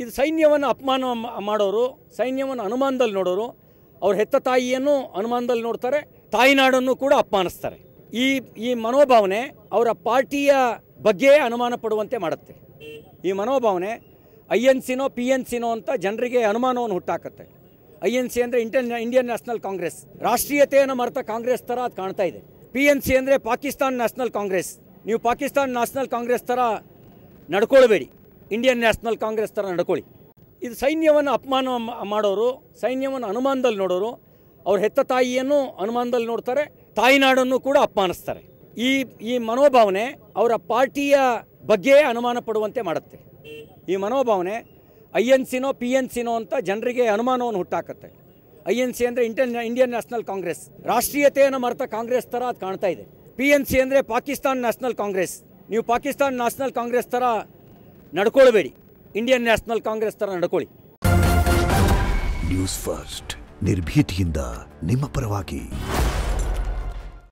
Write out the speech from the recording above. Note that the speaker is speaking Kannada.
ಇದು ಸೈನ್ಯವನ್ನು ಅಪಮಾನ ಮಾಡೋರು, ಸೈನ್ಯವನ್ನು ಅನುಮಾನದಲ್ಲಿ ನೋಡೋರು, ಅವ್ರ ಹೆತ್ತ ತಾಯಿಯನ್ನು ಅನುಮಾನದಲ್ಲಿ ನೋಡ್ತಾರೆ, ತಾಯಿನಾಡನ್ನು ಕೂಡ ಅಪಮಾನಿಸ್ತಾರೆ. ಈ ಮನೋಭಾವನೆ ಅವರ ಪಾರ್ಟಿಯ ಬಗ್ಗೆ ಅನುಮಾನ ಪಡುವಂತೆ ಮಾಡುತ್ತೆ. ಈ ಮನೋಭಾವನೆ INCನೋ PNCನೋ ಅಂತ ಜನರಿಗೆ ಅನುಮಾನವನ್ನು ಹುಟ್ಟಾಕತ್ತೆ. INC ಅಂದರೆ ಇಂಡಿಯನ್ ನ್ಯಾಷನಲ್ ಕಾಂಗ್ರೆಸ್, ರಾಷ್ಟ್ರೀಯತೆಯನ್ನು ಮರೆತ ಕಾಂಗ್ರೆಸ್ ಥರ ಅದು ಕಾಣ್ತಾ ಇದೆ. PNC ಅಂದರೆ ಪಾಕಿಸ್ತಾನ್ ನ್ಯಾಷನಲ್ ಕಾಂಗ್ರೆಸ್. ನೀವು ಪಾಕಿಸ್ತಾನ್ ನ್ಯಾಷನಲ್ ಕಾಂಗ್ರೆಸ್ ಥರ ನಡ್ಕೊಳ್ಬೇಡಿ, ಇಂಡಿಯನ್ ನ್ಯಾಷನಲ್ ಕಾಂಗ್ರೆಸ್ ಥರ ನಡ್ಕೊಳ್ಳಿ. ಇದು ಸೈನ್ಯವನ್ನು ಅಪಮಾನ ಮಾಡೋರು, ಸೈನ್ಯವನ್ನು ಅನುಮಾನದಲ್ಲಿ ನೋಡೋರು, ಅವ್ರ ಹೆತ್ತ ತಾಯಿಯನ್ನು ಅನುಮಾನದಲ್ಲಿ ನೋಡ್ತಾರೆ, ತಾಯಿನಾಡನ್ನು ಕೂಡ ಅಪಮಾನಿಸ್ತಾರೆ. ಈ ಮನೋಭಾವನೆ ಅವರ ಪಾರ್ಟಿಯ ಬಗ್ಗೆ ಅನುಮಾನ ಪಡುವಂತೆ ಮಾಡುತ್ತೆ. ಈ ಮನೋಭಾವನೆ INCನೋ PNCನೋ ಅಂತ ಜನರಿಗೆ ಅನುಮಾನವನ್ನು ಹುಟ್ಟಾಕತ್ತೆ. INC ಅಂದರೆ ಇಂಡಿಯನ್ ನ್ಯಾಷನಲ್ ಕಾಂಗ್ರೆಸ್, ರಾಷ್ಟ್ರೀಯತೆಯನ್ನು ಮರೆತ ಕಾಂಗ್ರೆಸ್ ಥರ ಅದು ಕಾಣ್ತಾ ಇದೆ. PNC ಅಂದರೆ ಪಾಕಿಸ್ತಾನ್ ನ್ಯಾಷನಲ್ ಕಾಂಗ್ರೆಸ್. ನೀವು ಪಾಕಿಸ್ತಾನ್ ನ್ಯಾಷನಲ್ ಕಾಂಗ್ರೆಸ್ ಥರ ನಡ್ಕೊಳ್ಬೇಡಿ, ಇಂಡಿಯನ್ ನ್ಯಾಷನಲ್ ಕಾಂಗ್ರೆಸ್ ಥರ ನಡ್ಕೊಳ್ಳಿ. ನ್ಯೂಸ್ ಫಸ್ಟ್ ನಿರ್ಭೀತಿಯಿಂದ ನಿಮ್ಮ ಪರವಾಗಿ.